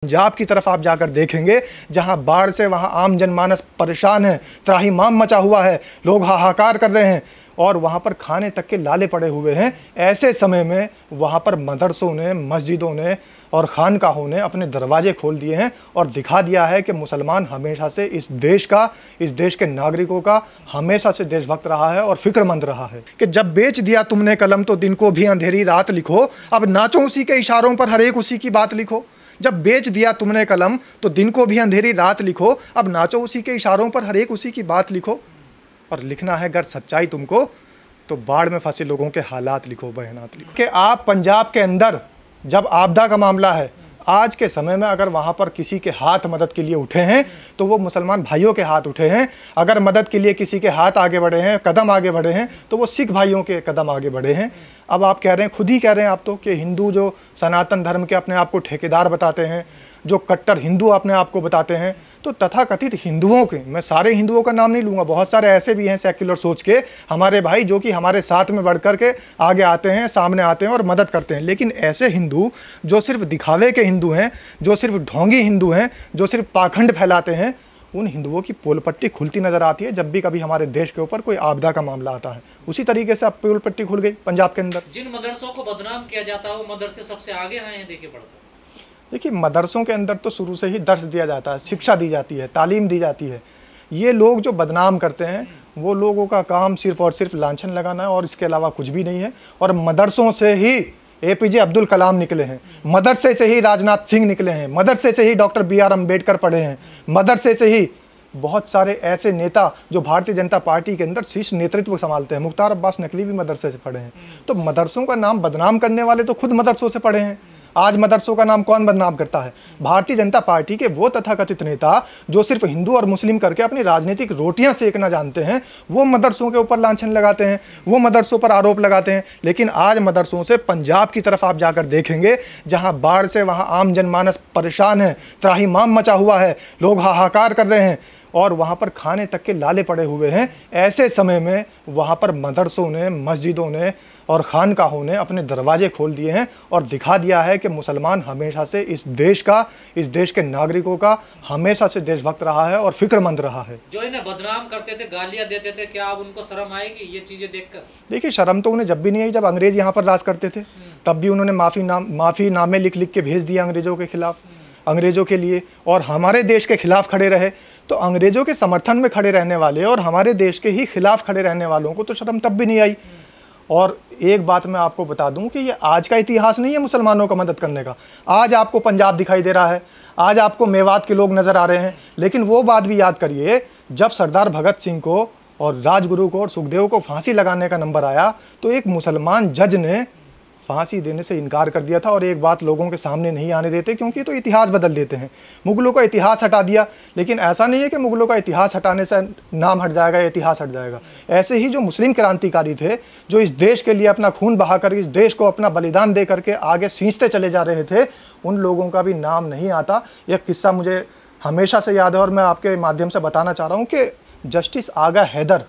पंजाब की तरफ आप जाकर देखेंगे, जहां बाढ़ से वहां आम जनमानस परेशान है, त्राहिमाम मचा हुआ है, लोग हाहाकार कर रहे हैं और वहां पर खाने तक के लाले पड़े हुए हैं। ऐसे समय में वहां पर मदरसों ने, मस्जिदों ने और खानकाहों ने अपने दरवाजे खोल दिए हैं और दिखा दिया है कि मुसलमान हमेशा से इस देश के नागरिकों का हमेशा से देशभक्त रहा है और फिक्रमंद रहा है कि जब बेच दिया तुमने कलम तो दिन को भी अंधेरी रात लिखो, अब नाचो उसी के इशारों पर हर एक उसी की बात लिखो। जब बेच दिया तुमने कलम तो दिन को भी अंधेरी रात लिखो, अब नाचो उसी के इशारों पर हर एक उसी की बात लिखो। और लिखना है अगर सच्चाई तुमको तो बाढ़ में फंसे लोगों के हालात लिखो, बयानात लिखो। कि आप पंजाब के अंदर जब आपदा का मामला है, आज के समय में अगर वहाँ पर किसी के हाथ मदद के लिए उठे हैं तो वो मुसलमान भाइयों के हाथ उठे हैं। अगर मदद के लिए किसी के हाथ आगे बढ़े हैं, कदम आगे बढ़े हैं, तो वो सिख भाइयों के कदम आगे बढ़े हैं। अब आप कह रहे हैं, खुद ही कह रहे हैं आप तो, कि हिंदू जो सनातन धर्म के अपने आप को ठेकेदार बताते हैं, जो कट्टर हिंदू अपने आप को बताते हैं, तो तथाकथित हिंदुओं के, मैं सारे हिंदुओं का नाम नहीं लूँगा, बहुत सारे ऐसे भी हैं सेक्युलर सोच के हमारे भाई जो कि हमारे साथ में बढ़ कर के आगे आते हैं, सामने आते हैं और मदद करते हैं। लेकिन ऐसे हिंदू जो सिर्फ दिखावे के हिंदू हैं, जो सिर्फ ढोंगी हिंदू हैं, जो सिर्फ पाखंड फैलाते हैं, उन हिंदुओं की पोल पट्टी खुलती नजर आती है जब भी कभी हमारे देश के ऊपर कोई आपदा का मामला आता है। उसी तरीके से अब पोल पट्टी खुल गई पंजाब के अंदर। जिन मदरसों को बदनाम किया जाता है वो मदरसे सबसे आगे आए हैं, देखिए पढ़कर। देखिए, मदरसों के अंदर तो शुरू से ही दर्स दिया जाता है, शिक्षा दी जाती है, तालीम दी जाती है। ये लोग जो बदनाम करते हैं वो लोगों का काम सिर्फ और सिर्फ लांछन लगाना है और इसके अलावा कुछ भी नहीं है। और मदरसों से ही APJ अब्दुल कलाम निकले हैं, मदरसे से ही राजनाथ सिंह निकले हैं, मदरसे से ही डॉक्टर BR अम्बेडकर पढ़े हैं, मदरसे से ही बहुत सारे ऐसे नेता जो भारतीय जनता पार्टी के अंदर शीर्ष नेतृत्व संभालते हैं, मुख्तार अब्बास नकवी भी मदरसे से पढ़े हैं। तो मदरसों का नाम बदनाम करने वाले तो खुद मदरसों से पढ़े हैं। आज मदरसों का नाम कौन बदनाम करता है? भारतीय जनता पार्टी के वो तथाकथित नेता जो सिर्फ हिंदू और मुस्लिम करके अपनी राजनीतिक रोटियां सेकना जानते हैं, वो मदरसों के ऊपर लांछन लगाते हैं, वो मदरसों पर आरोप लगाते हैं। लेकिन आज मदरसों से पंजाब की तरफ आप जाकर देखेंगे, जहां बाढ़ से वहां आम जनमानस परेशान है, त्राहिमाम मचा हुआ है, लोग हाहाकार कर रहे हैं और वहाँ पर खाने तक के लाले पड़े हुए हैं। ऐसे समय में वहाँ पर मदरसों ने, मस्जिदों ने और खानकाहों ने अपने दरवाजे खोल दिए हैं और दिखा दिया है कि मुसलमान हमेशा से इस देश के नागरिकों का हमेशा से देशभक्त रहा है और फिक्रमंद रहा है। जो इन्हें बदनाम करते थे, गालियाँ देते थे, क्या अब उनको शर्म आएगी ये चीज़ें देखकर? देखिए, शर्म तो उन्हें जब भी नहीं आई जब अंग्रेज यहाँ पर राज करते थे, तब भी उन्होंने माफ़ीनामे लिख के भेज दिया अंग्रेज़ों के खिलाफ, अंग्रेज़ों के लिए, और हमारे देश के खिलाफ खड़े रहे। तो अंग्रेज़ों के समर्थन में खड़े रहने वाले और हमारे देश के ही खिलाफ खड़े रहने वालों को तो शर्म तब भी नहीं आई। और एक बात मैं आपको बता दूं कि ये आज का इतिहास नहीं है मुसलमानों का मदद करने का। आज आपको पंजाब दिखाई दे रहा है, आज आपको मेवात के लोग नज़र आ रहे हैं, लेकिन वो बात भी याद करिए, जब सरदार भगत सिंह को और राजगुरु को और सुखदेव को फांसी लगाने का नंबर आया तो एक मुसलमान जज ने फांसी देने से इनकार कर दिया था। और एक बात लोगों के सामने नहीं आने देते क्योंकि तो इतिहास बदल देते हैं। मुगलों का इतिहास हटा दिया, लेकिन ऐसा नहीं है कि मुगलों का इतिहास हटाने से नाम हट जाएगा, इतिहास हट जाएगा। ऐसे ही जो मुस्लिम क्रांतिकारी थे, जो इस देश के लिए अपना खून बहाकर, इस देश को अपना बलिदान दे करके आगे सींचते चले जा रहे थे, उन लोगों का भी नाम नहीं आता। यह किस्सा मुझे हमेशा से याद है और मैं आपके माध्यम से बताना चाह रहा हूँ कि जस्टिस आगा हैदर,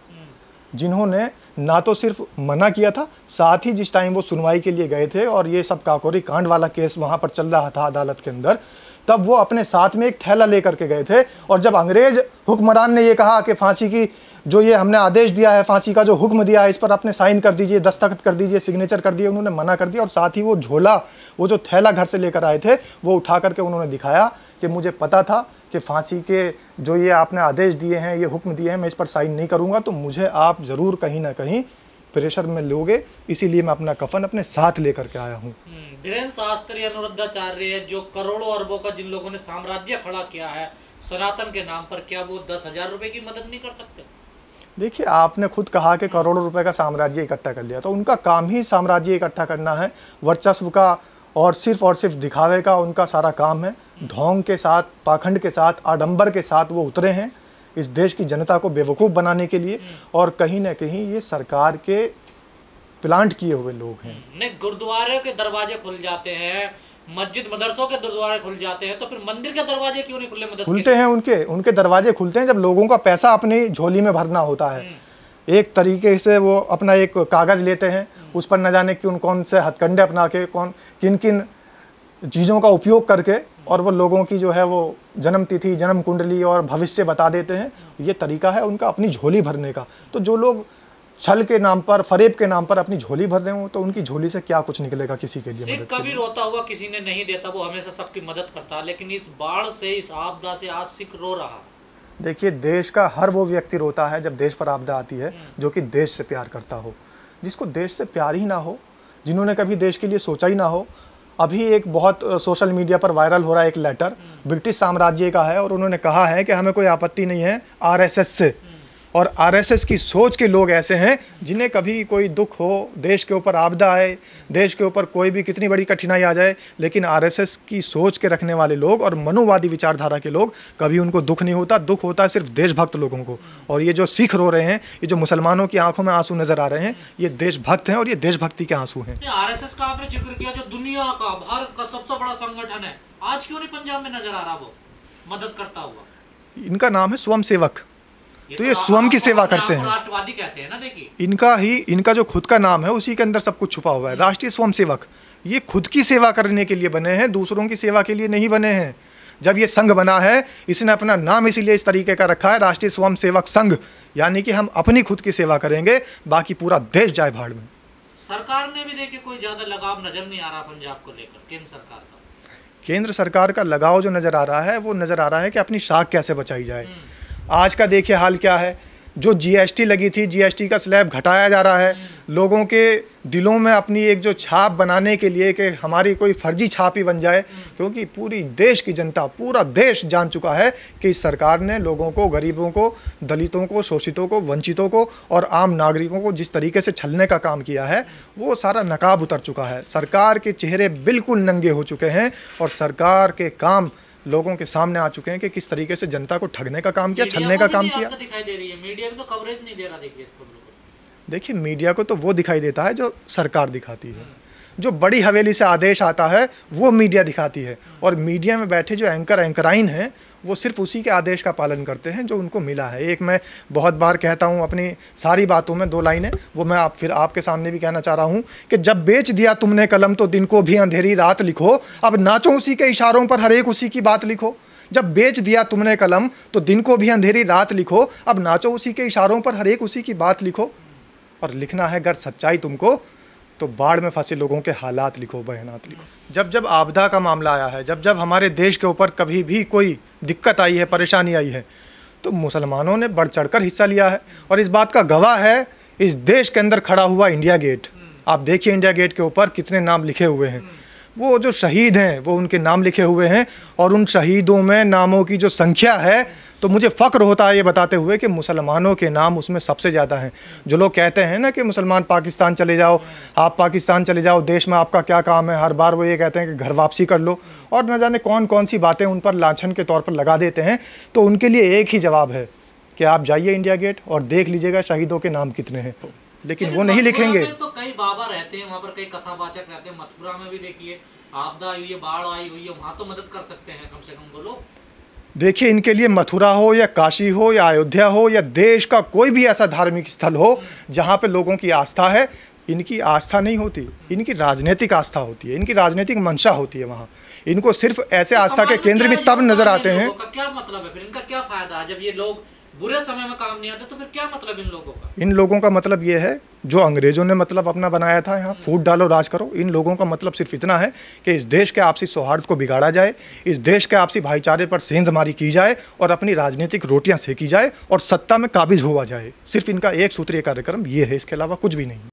जिन्होंने ना तो सिर्फ मना किया था, साथ ही जिस टाइम वो सुनवाई के लिए गए थे और ये सब काकोरी कांड वाला केस वहाँ पर चल रहा था अदालत के अंदर, तब वो अपने साथ में एक थैला लेकर के गए थे। और जब अंग्रेज हुक्मरान ने ये कहा कि फांसी की जो ये हमने आदेश दिया है, फांसी का जो हुक्म दिया है, इस पर अपने साइन कर दीजिए, दस्तखत कर दीजिए, सिग्नेचर कर दिए, उन्होंने मना कर दिया। और साथ ही वो झोला, वो जो थैला घर से लेकर आए थे, वो उठा करके उन्होंने दिखाया कि मुझे पता था कि फांसी के जो ये आपने आदेश दिए हैं, ये हुक्म दिए हैं, मैं इस पर साइन नहीं करूंगा, तो मुझे आप ज़रूर कहीं ना कहीं प्रेशर में लोगे, इसीलिए मैं अपना कफन अपने साथ लेकर के आया हूँ। धीरेन्द्र शास्त्री, अनुरुद्धाचार्य, जो करोड़ों अरबों का जिन लोगों ने साम्राज्य खड़ा किया है सनातन के नाम पर, क्या वो 10,000 रुपए की मदद नहीं कर सकते? देखिए, आपने खुद कहा कि करोड़ों रुपए का साम्राज्य इकट्ठा कर लिया, तो उनका काम ही साम्राज्य इकट्ठा करना है, वर्चस्व का और सिर्फ दिखावे का उनका सारा काम है। ढोंग के साथ, पाखंड के साथ, आडंबर के साथ वो उतरे हैं इस देश की जनता को बेवकूफ़ बनाने के लिए, और कहीं ना कहीं ये सरकार के प्लांट किए हुए लोग हैं। नहीं, गुरुद्वारे के दरवाजे खुल जाते हैं, मस्जिद मदरसों के दरवाजे खुल जाते हैं, तो फिर मंदिर के दरवाजे क्यों नहीं खुले? मदद खुलते हैं, उनके दरवाजे खुलते हैं जब लोगों का पैसा अपनी झोली में भरना होता है। एक तरीके से वो अपना एक कागज़ लेते हैं, उस पर न जाने कौन से हथकंडे अपना के किन किन चीज़ों का उपयोग करके और वो लोगों की जो है वो जन्म तिथि, जन्म कुंडली और भविष्य बता देते हैं। ये तरीका है उनका अपनी झोली भरने का। तो जो लोग छल के नाम पर, फरेब के नाम पर अपनी झोली भर रहे हो, तो उनकी झोली से क्या कुछ निकलेगा किसी के लिए? सिख कभी रोता हुआ किसी ने नहीं देता, वो हमेशा सबकी मदद करता, लेकिन इस बाढ़ से, इस आपदा से आज सिख रो रहा। देखिए, देश का हर वो व्यक्ति रोता है जब देश पर आपदा आती है जो कि देश से प्यार करता हो। जिसको देश से प्यार ही ना हो, जिन्होंने कभी देश के लिए सोचा ही ना हो। अभी एक बहुत सोशल मीडिया पर वायरल हो रहा है एक लेटर, ब्रिटिश साम्राज्य का है, और उन्होंने कहा है कि हमें कोई आपत्ति नहीं है आरएसएस से। और आरएसएस की सोच के लोग ऐसे हैं जिन्हें कभी कोई दुख हो, देश के ऊपर आपदा आए, देश के ऊपर कोई भी कितनी बड़ी कठिनाई आ जाए, लेकिन आरएसएस की सोच के रखने वाले लोग और मनुवादी विचारधारा के लोग, कभी उनको दुख नहीं होता। दुख होता है सिर्फ देशभक्त लोगों को। और ये जो सिख रो रहे हैं, ये जो मुसलमानों की आंखों में आंसू नजर आ रहे हैं, ये देशभक्त हैं और ये देशभक्ति के आंसू हैं। आरएसएस का आपने जिक्र किया, जो दुनिया का, भारत का सबसे बड़ा संगठन है, आज क्यों नहीं पंजाब में नजर आ रहा वो मदद करता हुआ? इनका नाम है स्वयं सेवक। तो ये स्वयं की सेवा करते हैं। राष्ट्रवादी कहते हैं ना, देखिए इनका जो खुद का नाम है उसी के अंदर सब कुछ छुपा हुआ है, राष्ट्रीय स्वयं सेवक। ये खुद की सेवा करने के लिए बने हैं, दूसरों की सेवा के लिए नहीं बने हैं। जब ये संघ बना है, इसने अपना नाम इसीलिए इस तरीके का रखा है, राष्ट्रीय स्वयं सेवक संघ, यानी कि हम अपनी खुद की सेवा करेंगे, बाकी पूरा देश जाए भाड़ में। सरकार ने भी देखिए कोई ज्यादा लगाव नजर नहीं आ रहा पंजाब को लेकर, केंद्र सरकार का। केंद्र सरकार का लगाव जो नजर आ रहा है, वो नजर आ रहा है कि अपनी साख कैसे बचाई जाए। आज का देखिए हाल क्या है, जो जीएसटी लगी थी, जीएसटी का स्लैब घटाया जा रहा है। लोगों के दिलों में अपनी एक जो छाप बनाने के लिए कि हमारी कोई फर्जी छाप ही बन जाए, क्योंकि पूरी देश की जनता, पूरा देश जान चुका है कि इस सरकार ने लोगों को, गरीबों को, दलितों को, शोषितों को, वंचितों को और आम नागरिकों को जिस तरीके से छलने का काम किया है, वो सारा नकाब उतर चुका है। सरकार के चेहरे बिल्कुल नंगे हो चुके हैं और सरकार के काम लोगों के सामने आ चुके हैं कि किस तरीके से जनता को ठगने का काम किया, छलने का काम किया। दिखाई दे रही है, मीडिया भी तो कवरेज नहीं दे रहा। देखिए इसको, देखिए मीडिया को तो वो दिखाई देता है जो सरकार दिखाती है। जो बड़ी हवेली से आदेश आता है वो मीडिया दिखाती है, और मीडिया में बैठे जो एंकराइन हैं वो सिर्फ उसी के आदेश का पालन करते हैं जो उनको मिला है। एक मैं बहुत बार कहता हूँ अपनी सारी बातों में, 2 लाइनें, वो मैं फिर आपके सामने भी कहना चाह रहा हूँ कि जब बेच दिया तुमने कलम तो दिन को भी अंधेरी रात लिखो, अब नाचो उसी के इशारों पर हर एक उसी की बात लिखो। जब बेच दिया तुमने कलम तो दिन को भी अंधेरी रात लिखो, अब नाचो उसी के इशारों पर हर एक उसी की बात लिखो। और लिखना है अगर सच्चाई तुमको तो बाढ़ में फंसे लोगों के हालात लिखो, बयानात लिखो। जब जब आपदा का मामला आया है, जब जब हमारे देश के ऊपर कभी भी कोई दिक्कत आई है, परेशानी आई है, तो मुसलमानों ने बढ़ चढ़कर हिस्सा लिया है। और इस बात का गवाह है इस देश के अंदर खड़ा हुआ इंडिया गेट। आप देखिए इंडिया गेट के ऊपर कितने नाम लिखे हुए हैं। वो जो शहीद हैं वो उनके नाम लिखे हुए हैं, और उन शहीदों में नामों की जो संख्या है, तो मुझे फ़ख्र होता है ये बताते हुए कि मुसलमानों के नाम उसमें सबसे ज़्यादा हैं। जो लोग कहते हैं ना कि मुसलमान पाकिस्तान चले जाओ, आप पाकिस्तान चले जाओ, देश में आपका क्या काम है, हर बार वो ये कहते हैं कि घर वापसी कर लो, और न जाने कौन कौन सी बातें उन पर लाछन के तौर पर लगा देते हैं। तो उनके लिए एक ही जवाब है कि आप जाइए इंडिया गेट और देख लीजिएगा शहीदों के नाम कितने हैं, लेकिन वो नहीं लिखेंगे। तो कई बाबा रहते हैं वहाँ पर, कई कथावाचक रहते हैं। मथुरा में भी देखिए आपदा आई हुई है, बाढ़ आई हुई है, वहाँ तो मदद कर सकते हैं कम से कम वो लोग। देखिए इनके लिए मथुरा हो या काशी हो या अयोध्या हो या देश का कोई भी ऐसा धार्मिक स्थल हो जहाँ पे लोगों की आस्था है, इनकी आस्था नहीं होती, इनकी राजनीतिक आस्था होती है, इनकी राजनीतिक मंशा होती है। वहाँ इनको सिर्फ ऐसे आस्था के केंद्र भी तब नजर आते हैं। क्या मतलब है फिर, इनका क्या फायदा है? जब ये लोग बुरे समय में काम नहीं आते तो फिर क्या मतलब इन लोगों का? इन लोगों का मतलब ये है जो अंग्रेजों ने मतलब अपना बनाया था, यहाँ फूट डालो राज करो। इन लोगों का मतलब सिर्फ इतना है कि इस देश के आपसी सौहार्द को बिगाड़ा जाए, इस देश के आपसी भाईचारे पर सेंधमारी की जाए और अपनी राजनीतिक रोटियां सेकी जाए और सत्ता में काबिज हुआ जाए। सिर्फ इनका एक सूत्रीय कार्यक्रम ये है, इसके अलावा कुछ भी नहीं।